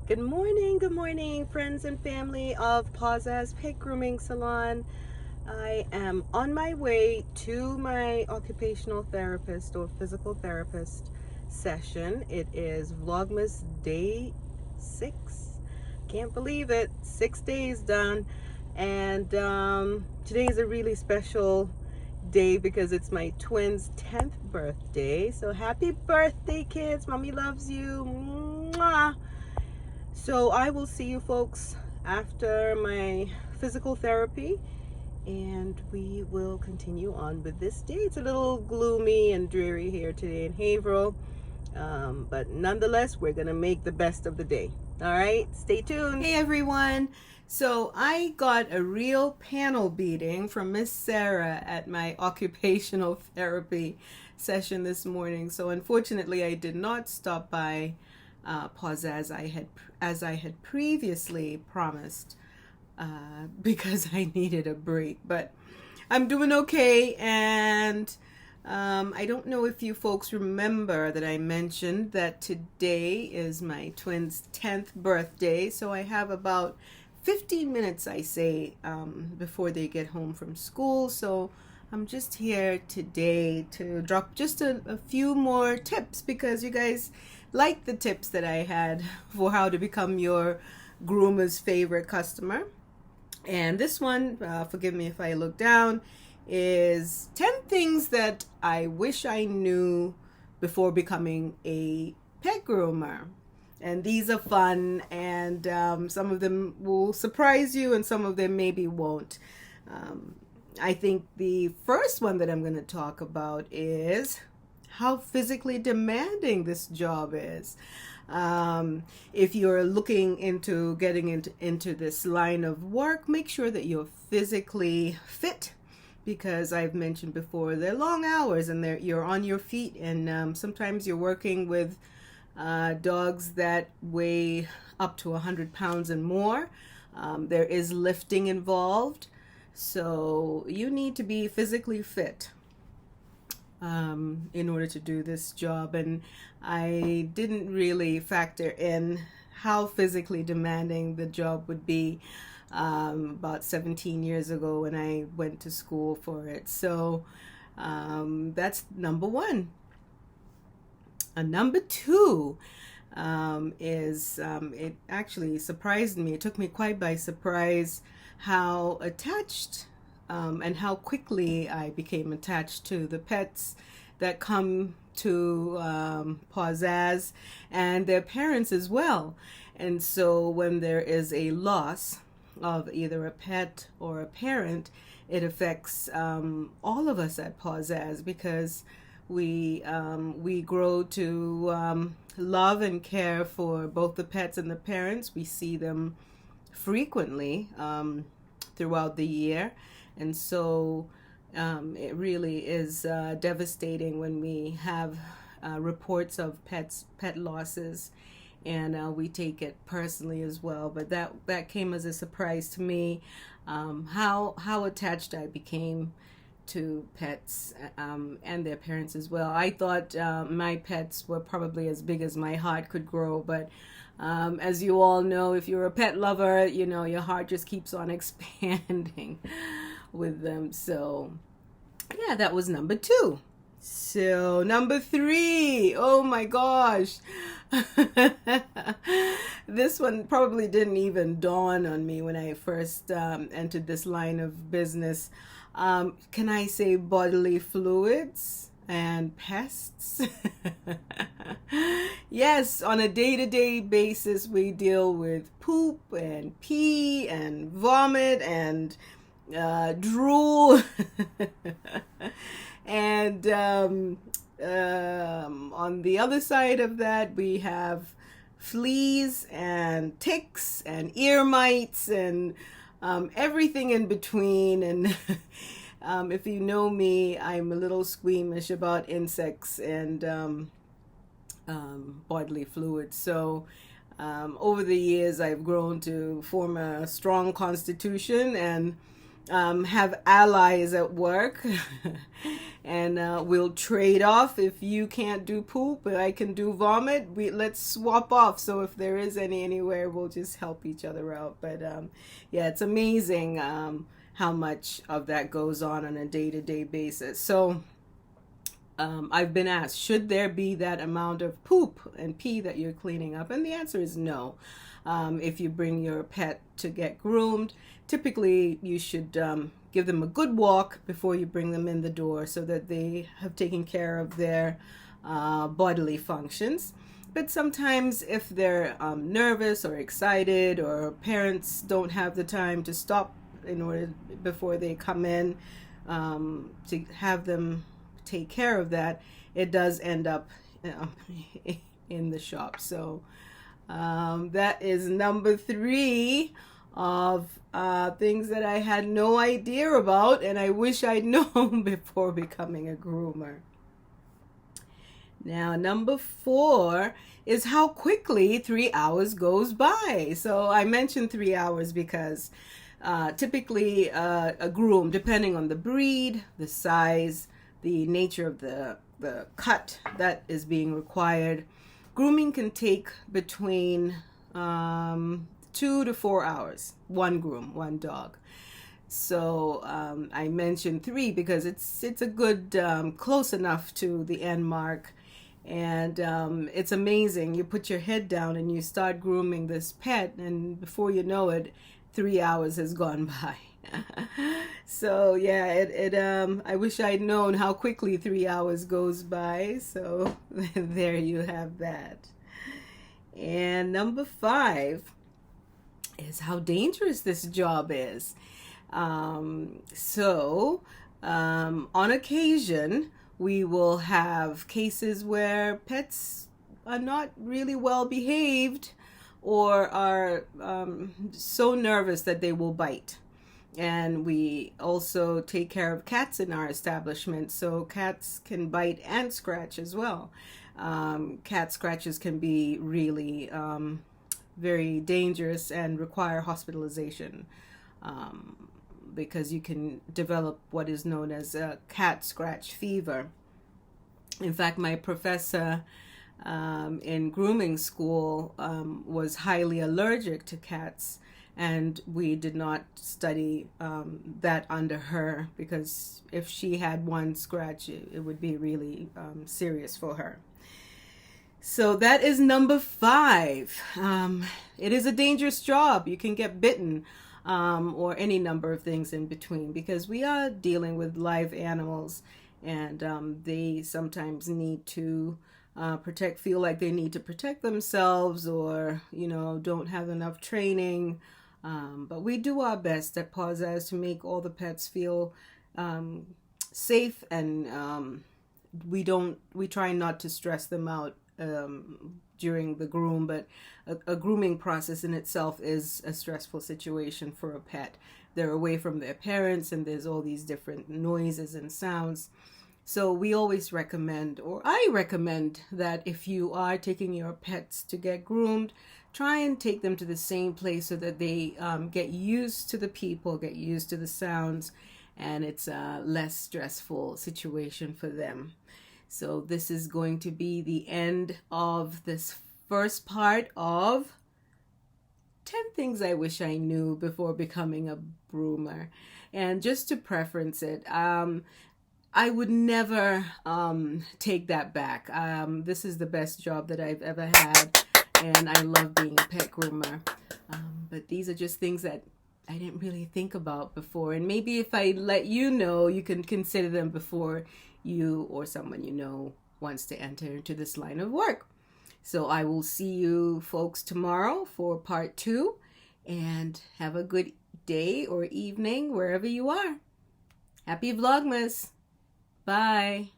Good morning, friends and family of Paws Pet Grooming Salon. I am on my way to my occupational therapist or physical therapist session. It is Vlogmas day 6. Can't believe it, 6 days done. And today is a really special day because it's my twins' 10th birthday. So happy birthday, kids. Mommy loves you. Mwah. So I will see you folks after my physical therapy, and we will continue on with this day. It's a little gloomy and dreary here today in Haverhill, but nonetheless, we're going to make the best of the day. All right, stay tuned. Hey everyone. So I got a real panel beating from Miss Sarah at my occupational therapy session this morning. So unfortunately, I did not stop by Pause as I had previously promised because I needed a break. But I'm doing okay, and I don't know if you folks remember that I mentioned that today is my twins' 10th birthday, so I have about 15 minutes, I say, before they get home from school. So I'm just here today to drop just a few more tips because you guys like the tips that I had for how to become your groomer's favorite customer. And this one, forgive me if I look down, is 10 things that I wish I knew before becoming a pet groomer. And these are fun, and some of them will surprise you and some of them maybe won't. I think the first one that I'm going to talk about is how physically demanding this job is. If you're looking into getting into this line of work, make sure that you're physically fit, because I've mentioned before, they're long hours and you're on your feet, and sometimes you're working with dogs that weigh up to 100 pounds and more. There is lifting involved, so you need to be physically fit in order to do this job. And I didn't really factor in how physically demanding the job would be about 17 years ago when I went to school for it. So that's number one. Number two is it actually surprised me. It took me quite by surprise how attached and how quickly I became attached to the pets that come to Pause and their parents as well. And so when there is a loss of either a pet or a parent, it affects all of us at Pause, because we grow to love and care for both the pets and the parents. We see them frequently throughout the year, and so it really is devastating when we have reports of pet losses, and we take it personally as well. But that came as a surprise to me, how attached I became to pets and their parents as well. I thought my pets were probably as big as my heart could grow, but as you all know, if you're a pet lover, you know your heart just keeps on expanding with them. So yeah, that was number two. So number three, oh my gosh. This one probably didn't even dawn on me when I first entered this line of business. Can I say bodily fluids and pests? Yes, on a day-to-day basis, we deal with poop and pee and vomit and drool. And on the other side of that, we have fleas and ticks and ear mites and everything in between. And if you know me, I'm a little squeamish about insects and bodily fluids. So over the years, I've grown to form a strong constitution and have allies at work. and we'll trade off. If you can't do poop and I can do vomit, let's swap off. So if there is any anywhere, we'll just help each other out. But yeah, it's amazing how much of that goes on a day-to-day basis. So I've been asked, should there be that amount of poop and pee that you're cleaning up? And the answer is no. If you bring your pet to get groomed, typically you should give them a good walk before you bring them in the door so that they have taken care of their bodily functions. But sometimes if they're nervous or excited, or parents don't have the time to stop in order before they come in to have them take care of that, it does end up in the shop. So that is number 3 of things that I had no idea about, and I wish I'd known before becoming a groomer. Now, number 4 is how quickly 3 hours goes by. So I mentioned 3 hours because typically a groom, depending on the breed, the size, the nature of the cut that is being required, grooming can take between 2 to 4 hours. One groom, one dog. So I mentioned 3 because it's a good close enough to the end mark. And it's amazing. You put your head down and you start grooming this pet, and before you know it, 3 hours has gone by. So yeah, I wish I'd known how quickly 3 hours goes by. So there you have that. And number 5 is how dangerous this job is. On occasion, we will have cases where pets are not really well behaved or are so nervous that they will bite. And we also take care of cats in our establishment, so cats can bite and scratch as well. Cat scratches can be really very dangerous and require hospitalization because you can develop what is known as a cat scratch fever. In fact, my professor in grooming school was highly allergic to cats, and we did not study that under her, because if she had one scratch, it would be really serious for her. So that is number 5. It is a dangerous job. You can get bitten or any number of things in between, because we are dealing with live animals, and they sometimes need to feel like they need to protect themselves, or don't have enough training. But we do our best at Paws to make all the pets feel safe, and we try not to stress them out during the groom. But a grooming process in itself is a stressful situation for a pet. They're away from their parents, and there's all these different noises and sounds. So we always recommend, or I recommend, that if you are taking your pets to get groomed, try and take them to the same place so that they get used to the people, get used to the sounds, and it's a less stressful situation for them. So this is going to be the end of this first part of 10 things I wish I knew before becoming a groomer. And just to preference it, I would never take that back. This is the best job that I've ever had, and I love being a pet groomer. But these are just things that I didn't really think about before. And maybe if I let you know, you can consider them before you or someone you know wants to enter into this line of work. So I will see you folks tomorrow for part 2, and have a good day or evening wherever you are. Happy Vlogmas. Bye.